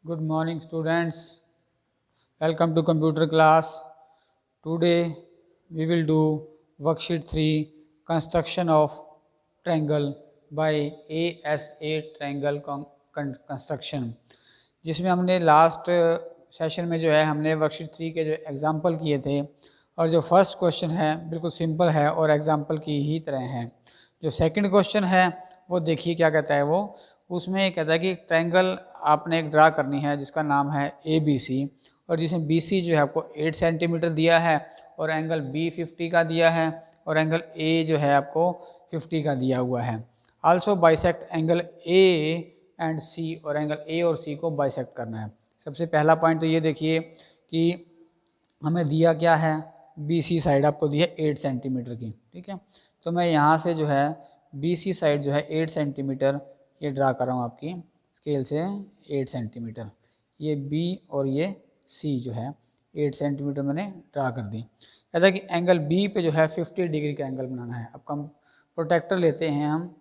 Good morning, students. Welcome to computer class. Today we will do worksheet 3 construction of triangle by ASA triangle construction, जिसमें हमने last session में जो है हमने worksheet 3 के जो एग्जाम्पल किए थे और जो फर्स्ट क्वेश्चन है बिल्कुल सिंपल है और एग्जाम्पल की ही तरह है। जो सेकंड क्वेश्चन है वो देखिए क्या कहता है। वो उसमें कहता है कि ट्रायंगल आपने एक ड्रा करनी है जिसका नाम है ABC और जिसमें BC जो है आपको 8 सेंटीमीटर दिया है और एंगल B 50 का दिया है और एंगल A जो है आपको 50 का दिया हुआ है। Also bisect angle A and C और एंगल A और C को बाइसेक्ट करना है। सबसे पहला पॉइंट तो ये देखिए कि हमें दिया क्या है, BC साइड आपको दी है 8 सेंटीमीटर की, ठीक है। तो मैं यहाँ से जो है BC साइड जो है 8 सेंटीमीटर ये ड्रा कर रहा हूँ आपकी स्केल से 8 सेंटीमीटर। ये B और ये C जो है 8 सेंटीमीटर मैंने ड्रा कर दी। ऐसा कि एंगल B पे जो है 50 डिग्री का एंगल बनाना है। अब हम प्रोटेक्टर लेते हैं, हम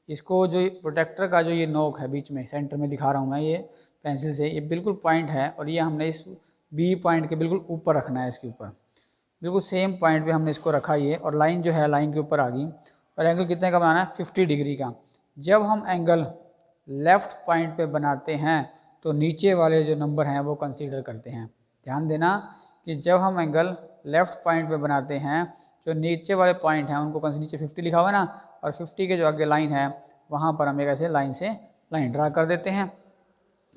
इसको जो प्रोटेक्टर का जो ये नोक है बीच में सेंटर में दिखा रहा हूँ मैं ये पेंसिल से, ये बिल्कुल पॉइंट है और ये हमने इस B पॉइंट के बिल्कुल ऊपर रखना है, इसके ऊपर बिल्कुल सेम पॉइंट पे हमने इसको रखा ये, और लाइन जो है लाइन के ऊपर आ गई। और एंगल कितने का बनाना है, 50 डिग्री का। जब हम एंगल लेफ़्ट पॉइंट पे बनाते हैं तो नीचे वाले जो नंबर हैं वो कंसीडर करते हैं। ध्यान देना कि जब हम एंगल लेफ़्ट पॉइंट पे बनाते हैं जो नीचे वाले पॉइंट हैं उनको नीचे 50 लिखा हुआ है ना, और 50 के जो आगे लाइन है वहाँ पर हम एक ऐसे लाइन से लाइन ड्रा कर देते हैं।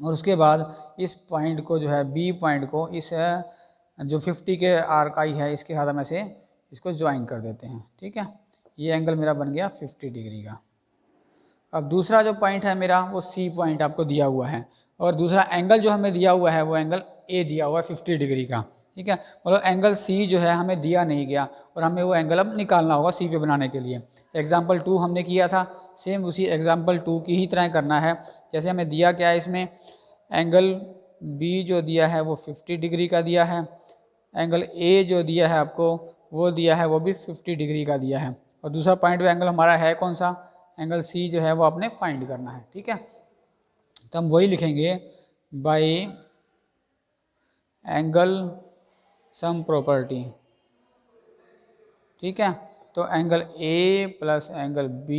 और उसके बाद इस पॉइंट को जो है B पॉइंट को इस जो 50 के आर्क आई है इसके साथ हम ऐसे इसको ज्वाइन कर देते हैं, ठीक है। ये एंगल मेरा बन गया 50 डिग्री का। अब दूसरा जो पॉइंट है मेरा वो C पॉइंट आपको दिया हुआ है और दूसरा एंगल जो हमें दिया हुआ है वो एंगल A दिया हुआ है 50 डिग्री का, ठीक है। मतलब एंगल C जो है हमें दिया नहीं गया और हमें वो एंगल अब निकालना होगा C पे बनाने के लिए। एग्जाम्पल 2 हमने किया था, सेम उसी एग्जाम्पल 2 की ही तरह करना है। जैसे हमें दिया क्या है, इसमें एंगल B जो दिया है वो 50 डिग्री का दिया है, एंगल A जो दिया है आपको वो दिया है वो भी 50 डिग्री का दिया है, और दूसरा पॉइंट एंगल हमारा है कौन सा, एंगल C जो है वो आपने फाइंड करना है, ठीक है। तो हम वही लिखेंगे बाय एंगल सम प्रॉपर्टी, ठीक है। तो angle A plus angle B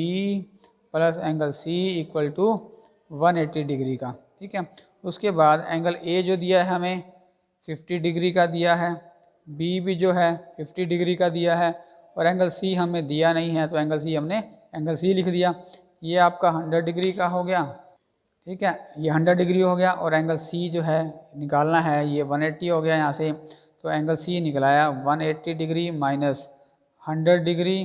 plus angle C equal to 180 degree का, ठीक है। उसके बाद एंगल A जो दिया है हमें 50 डिग्री का दिया है, B भी जो है 50 डिग्री का दिया है, और एंगल C हमें दिया नहीं है तो एंगल C हमने एंगल C लिख दिया। ये आपका 100 डिग्री का हो गया, ठीक है। ये 100 डिग्री हो गया और एंगल C जो है निकालना है ये 180 हो गया यहाँ से, तो angle C निकलाया 180 degree minus 100 degree,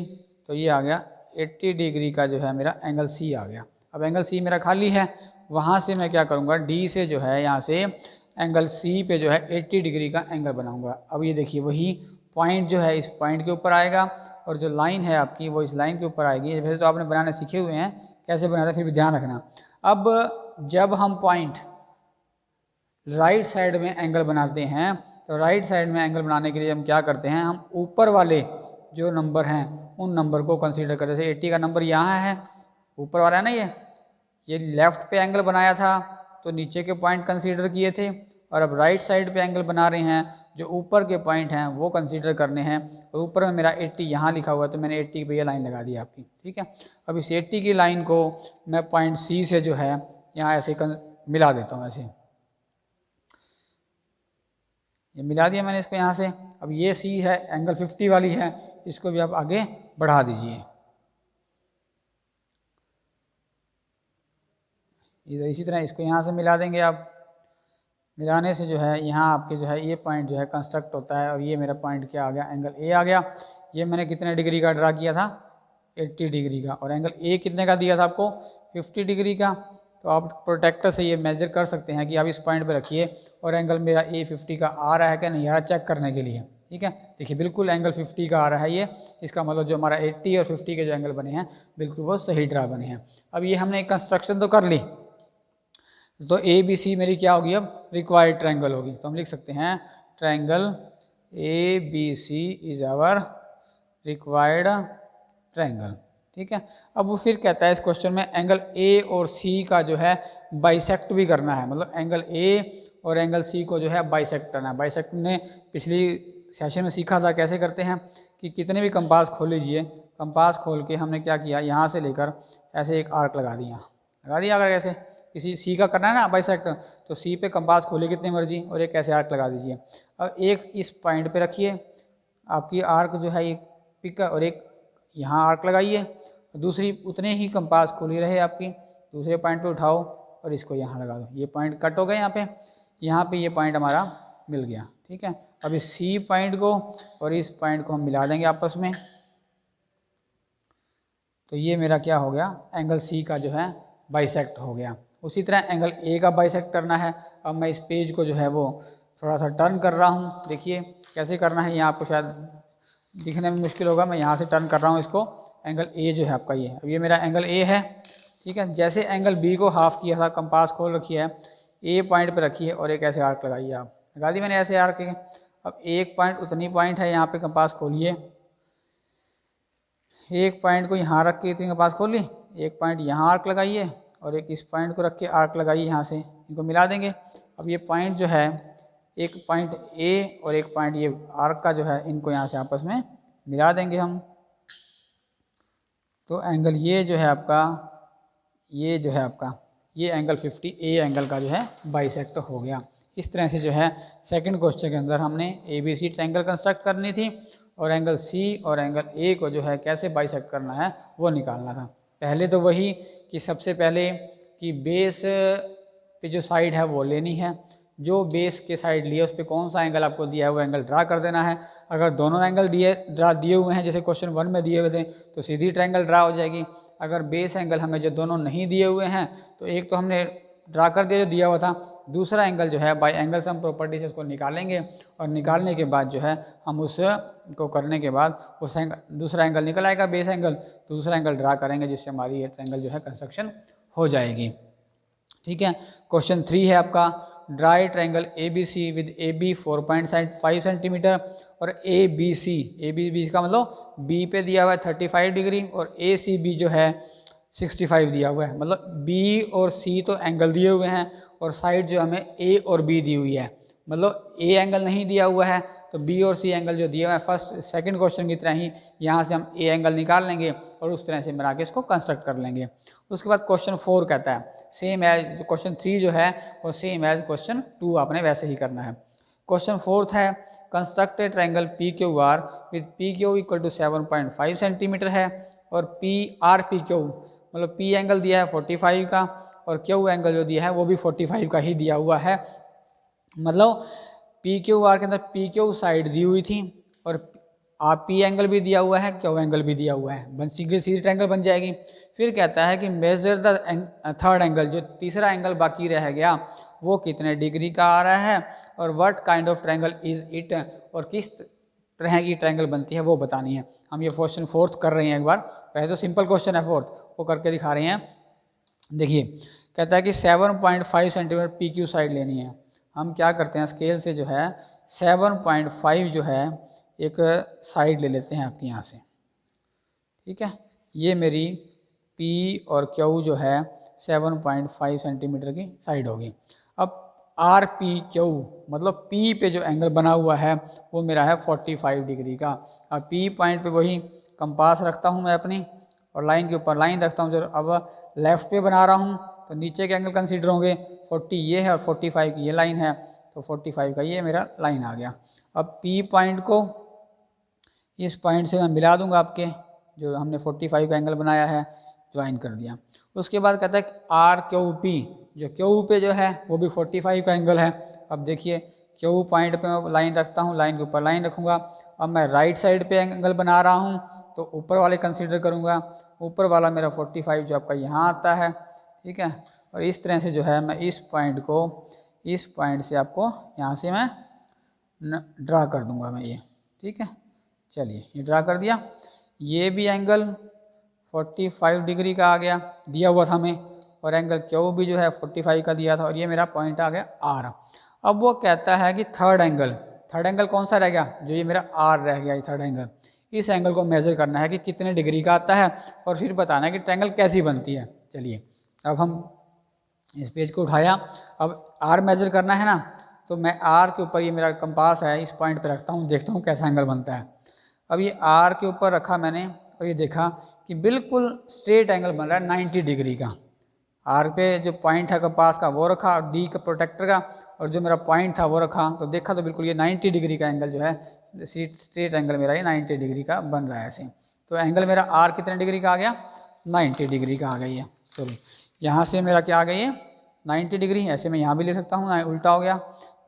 तो ये आ गया 80 डिग्री का जो है मेरा एंगल C आ गया। अब एंगल C मेरा खाली है, वहाँ से मैं क्या करूँगा D से जो है यहाँ से एंगल C पे जो है 80 डिग्री का एंगल बनाऊँगा। अब ये देखिए वही पॉइंट जो है इस पॉइंट के ऊपर आएगा और जो लाइन है आपकी वो इस लाइन के ऊपर आएगी। वैसे तो आपने बनाने सीखे हुए हैं कैसे बनाते हैं, फिर भी ध्यान रखना। अब जब हम पॉइंट राइट साइड में एंगल बनाते हैं तो राइट साइड में एंगल बनाने के लिए हम क्या करते हैं, हम ऊपर वाले जो नंबर हैं उन नंबर को कंसीडर करते हैं। जैसे 80 का नंबर यहाँ है, ऊपर वाला है ना, ये लेफ्ट पे एंगल बनाया था तो नीचे के पॉइंट कंसीडर किए थे, और अब राइट साइड पे एंगल बना रहे हैं जो ऊपर के पॉइंट हैं वो कंसीडर करने हैं। और ऊपर में मेरा 80 यहाँ लिखा हुआ है तो मैंने 80 पे ये लाइन लगा दी आपकी, ठीक है। अब इस 80 की लाइन को मैं पॉइंट C से जो है यहाँ ऐसे मिला देता हूँ, ऐसे ये मिला दिया मैंने इसको यहाँ से। अब ये C है एंगल 50 वाली है, इसको भी आप आगे बढ़ा दीजिए। इसी तरह इसको यहाँ से मिला देंगे आप। मिलाने से जो है यहाँ आपके जो है ये पॉइंट जो है कंस्ट्रक्ट होता है और ये मेरा पॉइंट क्या आ गया, एंगल A आ गया। ये मैंने कितने डिग्री का ड्रा किया था, 80 डिग्री का, और एंगल A कितने का दिया था आपको, 50 डिग्री का। तो आप प्रोटेक्टर से ये मेजर कर सकते हैं कि आप इस पॉइंट पे रखिए और एंगल मेरा A 50 का आ रहा है कि नहीं आ रहा, चेक करने के लिए, ठीक है। देखिए बिल्कुल एंगल 50 का आ रहा है ये, इसका मतलब जो हमारा 80 और 50 के जो एंगल बने हैं बिल्कुल वो सही ड्रा बने हैं। अब ये हमने एक कंस्ट्रक्शन तो कर ली, तो ABC मेरी क्या होगी, अब रिक्वायर्ड ट्रायंगल होगी। तो हम लिख सकते हैं triangle ABC is our required triangle, ठीक है। अब वो फिर कहता है इस क्वेश्चन में एंगल ए और सी का जो है बाइसेक्ट भी करना है, मतलब एंगल ए और एंगल सी को जो है बाइसेक्ट करना है। बाइसेक्ट ने पिछली सेशन में सीखा था कैसे करते हैं कि कितने भी कंपास खोल लीजिए, कंपास खोल के हमने क्या किया, यहाँ से लेकर ऐसे एक आर्क लगा दिया। अगर ऐसे किसी सी का करना है ना बाइसेक्ट, तो सी पे कंपास खोलिए कितनी मर्जी और एक ऐसे आर्क लगा दीजिए। अब एक इस पॉइंट पे रखिए आपकी आर्क जो है ये पिक, और एक यहाँ आर्क लगाइए, दूसरी उतने ही कंपास खोली रहे आपकी, दूसरे पॉइंट पे उठाओ और इसको यहाँ लगा दो। ये पॉइंट कट हो गए यहाँ पे ये पॉइंट हमारा मिल गया, ठीक है। अब इस सी पॉइंट को और इस पॉइंट को हम मिला देंगे आपस में, तो ये मेरा क्या हो गया, एंगल सी का जो है बाइसेक्ट हो गया। उसी तरह एंगल ए का बाइसेक्ट करना है। अब मैं इस पेज को जो है वो थोड़ा सा टर्न कर रहा हूँ, देखिए कैसे करना है, यहाँ आपको शायद दिखने में मुश्किल होगा, मैं यहाँ से टर्न कर रहा हूँ इसको। एंगल ए जो है आपका ये, अब ये मेरा एंगल ए है, ठीक है। जैसे एंगल बी को हाफ किया था, कंपास खोल रखी है, ए पॉइंट पे रखिए और एक ऐसे आर्क लगाइए, आप लगा दी मैंने ऐसे आर्क के। अब एक पॉइंट उतनी पॉइंट है, यहाँ पे कंपास खोलिए, एक पॉइंट को यहाँ रख के इतनी कंपास खोली, एक पॉइंट यहाँ आर्क लगाइए और एक इस पॉइंट को रख के आर्क लगाइए, यहाँ से इनको मिला देंगे। अब ये पॉइंट जो है, एक पॉइंट ए और एक पॉइंट ये आर्क का जो है, इनको यहाँ से आपस में मिला देंगे हम। तो एंगल ये जो है आपका, ये जो है आपका, ये एंगल 50 ए एंगल का जो है बाइसेक्ट हो गया। इस तरह से जो है सेकंड क्वेश्चन के अंदर हमने A B C triangle construct करनी थी और एंगल सी और एंगल ए को जो है कैसे बाइसेक्ट करना है वो निकालना था। पहले तो वही कि सबसे पहले कि बेस पे जो साइड है वो लेनी है, जो बेस के साइड लिए उस पर कौन सा एंगल आपको दिया है वो एंगल ड्रा कर देना है। अगर दोनों एंगल दिए हुए हैं जैसे क्वेश्चन 1 में दिए हुए थे तो सीधी ट्रायंगल ड्रा हो जाएगी। अगर बेस एंगल हमें जो दोनों नहीं दिए हुए हैं तो एक तो हमने ड्रा कर दिया जो दिया हुआ था, दूसरा एंगल जो है बाय एंगल सम प्रॉपर्टी से उसको निकालेंगे और निकालने के बाद जो है हम उस को करने के बाद उस एंगल दूसरा एंगल निकल आएगा बेस एंगल, दूसरा एंगल ड्रा करेंगे जिससे हमारी ये ट्रायंगल जो है कंस्ट्रक्शन हो जाएगी, ठीक है। क्वेश्चन 3 है आपका, draw triangle A B C with A B 4.5 centimetre और ए बी सी का मतलब बी पे दिया हुआ है 35 डिग्री और ए सी बी जो है 65 दिया हुआ है। मतलब बी और सी तो एंगल दिए हुए हैं और साइड जो हमें ए और बी दी हुई है, मतलब ए एंगल नहीं दिया हुआ है तो बी और सी एंगल जो दिया हुआ है फर्स्ट सेकंड क्वेश्चन की तरह ही यहाँ से हम ए एंगल निकाल लेंगे और उस तरह से मिला के इसको कंस्ट्रक्ट कर लेंगे। उसके बाद क्वेश्चन 4 कहता है सेम एज क्वेश्चन 3 जो है वो सेम एज क्वेश्चन 2 आपने वैसे ही करना है। क्वेश्चन 4 है, construct a triangle P Q R with P Q equal to 7.5 centimetre है और पी आर पी क्यू मतलब पी एंगल दिया है 45 का और क्यू एंगल जो दिया है वो भी 45 का ही दिया हुआ है। मतलब पी क्यू आर के अंदर पी क्यू साइड दी हुई थी और आप पी एंगल भी दिया हुआ है, क्यू एंगल भी दिया हुआ है, बन सीधी ट्रायंगल बन जाएगी। फिर कहता है कि मेजर द थर्ड एंगल, जो तीसरा एंगल बाकी रह गया वो कितने डिग्री का आ रहा है और what kind of triangle is it, और किस तरह की ट्रायंगल बनती है वो बतानी है। हम ये क्वेश्चन 4 कर रहे हैं, एक बार पहले तो सिंपल क्वेश्चन है 4 वो करके दिखा रहे हैं। देखिए कहता है कि 7.5 सेंटीमीटर पी क्यू साइड लेनी है। हम क्या करते हैं स्केल से जो है 7.5 जो है एक साइड ले लेते हैं आपके यहाँ से, ठीक है। ये मेरी P और Q जो है 7.5 सेंटीमीटर की साइड होगी। अब RPQ मतलब P पे जो एंगल बना हुआ है वो मेरा है 45 डिग्री का। अब P पॉइंट पे वही कंपास रखता हूँ मैं अपनी और लाइन के ऊपर लाइन रखता हूँ। जब अब लेफ्ट पे बना रहा हूँ तो नीचे के एंगल कंसीडर होंगे, 40 ये है और 45 की ये लाइन है, तो 45 का ये मेरा लाइन आ गया। अब P पॉइंट को इस पॉइंट से मैं मिला दूंगा आपके जो हमने 45 का एंगल बनाया है, ज्वाइन कर दिया। उसके बाद कहता है कि RQP जो क्यू पे जो है वो भी 45 का एंगल है। अब देखिए क्यू पॉइंट पे मैं लाइन रखता हूँ, लाइन के ऊपर लाइन रखूँगा। अब मैं राइट साइड पे एंगल बना रहा हूँ तो ऊपर वाले कंसीडर करूँगा, ऊपर वाला मेरा 45 जो आपका यहाँ आता है, ठीक है। और इस तरह से जो है मैं इस पॉइंट को इस पॉइंट से आपको यहाँ से मैं ड्रा कर दूँगा मैं ये, ठीक है। चलिए ये ड्रा कर दिया, ये भी एंगल 45 डिग्री का आ गया दिया हुआ था हमें और एंगल क्यू भी जो है 45 का दिया था और ये मेरा पॉइंट आ गया आर। अब वो कहता है कि थर्ड एंगल कौन सा रह गया, जो ये मेरा आर रह गया, ये थर्ड एंगल, इस एंगल को मेज़र करना है कि कितने डिग्री का आता है और फिर बताना है कि ट्रायंगल कैसी बनती है। चलिए अब हम इस पेज को उठाया, अब आर मेज़र करना है ना, तो मैं आर के ऊपर, ये मेरा कंपास है, इस पॉइंट पे रखता हूँ, देखता हूँ कैसा एंगल बनता है। अब ये आर के ऊपर रखा मैंने और ये देखा कि बिल्कुल स्ट्रेट एंगल बन रहा है 90 डिग्री का। आर पे जो पॉइंट है कंपास का वो रखा, और डी का प्रोटेक्टर का, और जो मेरा पॉइंट था वो रखा, तो देखा तो बिल्कुल ये 90 डिग्री का एंगल जो है, स्ट्रेट एंगल मेरा ये 90 डिग्री का बन रहा है ऐसे। तो एंगल मेरा आर कितने डिग्री का आ गया, 90 डिग्री का आ गई है। चलिए यहाँ से मेरा क्या आ गई है, 90 डिग्री। ऐसे मैं यहाँ भी ले सकता हूँ, उल्टा हो गया,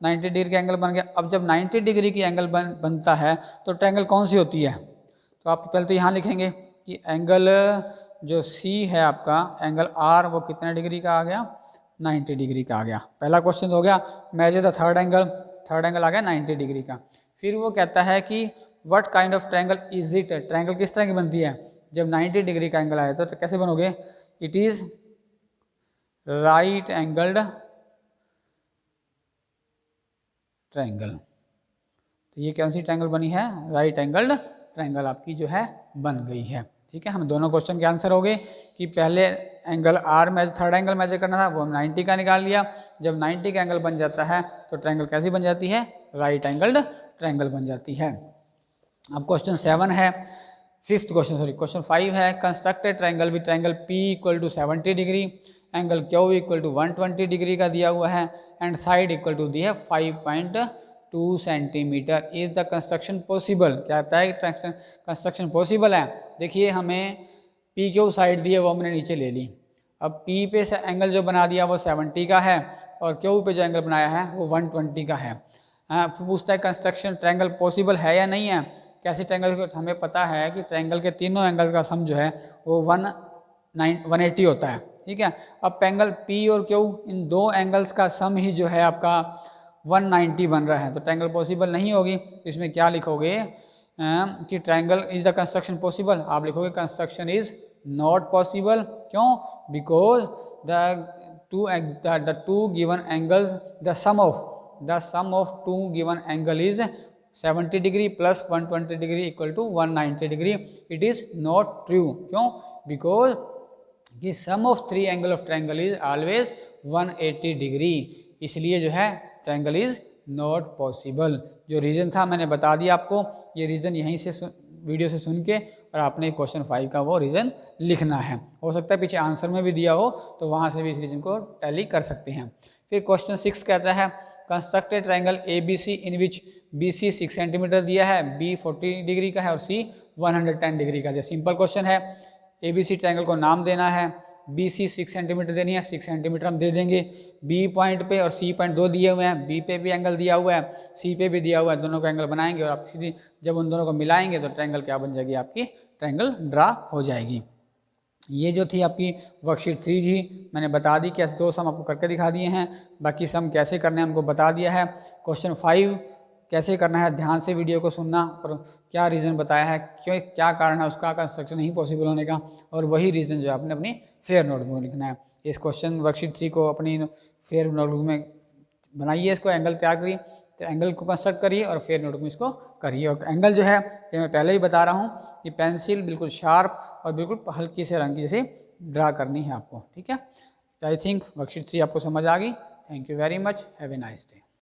90 डिग्री का एंगल बन गया। अब जब 90 डिग्री की एंगल बनता है तो ट्रायंगल कौन सी होती है, तो आप पहले तो यहाँ लिखेंगे कि एंगल जो सी है आपका, एंगल आर, वो कितने डिग्री का आ गया, 90 डिग्री का आ गया। पहला क्वेश्चन हो गया, मेजर द थर्ड एंगल आ गया 90 डिग्री का। फिर वो कहता है कि what kind of triangle is it, triangle किस तरह की बनती है। जब 90 डिग्री का एंगल आया तो कैसे बनोगे, it is right angled triangle. तो ये कौन सी ट्रायंगल बनी है, राइट एंगल्ड ट्रायंगल आपकी जो है बन गई है। ठीक है, हम दोनों क्वेश्चन के आंसर हो गए कि पहले एंगल आर में थर्ड एंगल मेजर करना था, वो हम 90 का निकाल लिया। जब 90 का एंगल बन जाता है तो ट्रायंगल कैसी बन जाती है, राइट एंगल्ड ट्रायंगल बन जाती है। अब क्वेश्चन 7 है, क्वेश्चन 5 है, construct a triangle with triangle P equal to 70 degree, angle Q equal to 120 degree का दिया हुआ है, एंड साइड इक्वल टू दी है 5.2 centimetre. Is the construction possible, क्या कहता है कंस्ट्रक्शन पॉसिबल है। देखिए हमें PQ साइड दी है वो हमने नीचे ले ली, अब P पे से एंगल जो बना दिया वो 70 का है, और Q पे जो एंगल बनाया है वो 120 का है। पूछता है कंस्ट्रक्शन ट्रायंगल पॉसिबल है या नहीं है। कैसे ट्रायंगल, हमें पता है कि ट्रायंगल के तीनों एंगल का सम जो है वो 180 होता है। ठीक है, अब एंगल P और Q, इन दो एंगल्स का सम ही जो है आपका 190 बन रहा है, तो ट्रायंगल पॉसिबल नहीं होगी। तो इसमें क्या लिखोगे कि triangle is the construction possible, आप लिखोगे कंस्ट्रक्शन इज नॉट पॉसिबल। क्यों, because the two given angles, the sum of two given angle is 70 degree plus 120 degree equal to 190 degree. It is not true. क्यों, because कि sum of three angle of triangle is always 180 degree, इसलिए जो है triangle is not possible. जो reason था मैंने बता दिया आपको, ये रीज़न यहीं से वीडियो से सुन के और आपने क्वेश्चन 5 का वो रीज़न लिखना है। हो सकता है पीछे आंसर में भी दिया हो तो वहाँ से भी इस रीज़न को टैली कर सकते हैं। फिर क्वेश्चन 6 कहता है construct a triangle ABC in which BC 6 centimetre दिया है, B 40 डिग्री का है और C 110 डिग्री का है। सिंपल क्वेश्चन है, ABC ट्रायंगल को नाम देना है, BC 6 सेंटीमीटर देनी है, 6 सेंटीमीटर हम दे देंगे। B पॉइंट पे और C पॉइंट 2 दिए हुए हैं, B पे भी एंगल दिया हुआ है, C पे भी दिया हुआ है, दोनों को एंगल बनाएंगे और आप सीधी जब उन दोनों को मिलाएंगे तो ट्रायंगल क्या बन जाएगी, आपकी ट्रायंगल ड्रा हो जाएगी। ये जो थी आपकी वर्कशीट 3 थी, मैंने बता दी कैसे दो सम आपको करके दिखा दिए हैं, बाकी सम कैसे करने हैं हमको बता दिया है। क्वेश्चन 5 कैसे करना है, ध्यान से वीडियो को सुनना और क्या रीज़न बताया है, क्यों क्या कारण है उसका कंस्ट्रक्शन नहीं पॉसिबल होने का, और वही रीज़न जो आपने अपनी फेयर नोटबुक में लिखना है। इस क्वेश्चन वर्कशीट 3 को अपनी फेयर नोटबुक में बनाइए, इसको एंगल तैयार करिए, तो एंगल को कंस्ट्रक्ट करिए और फेयर नोटबुक में इसको करिए। और एंगल जो है ये मैं पहले ही बता रहा हूँ कि पेंसिल बिल्कुल शार्प और बिल्कुल हल्की से रंग की जैसे ड्रा करनी है आपको। ठीक है, आई थिंक वर्कशीट 3 आपको समझ आ गई। Thank you very much, have a nice day.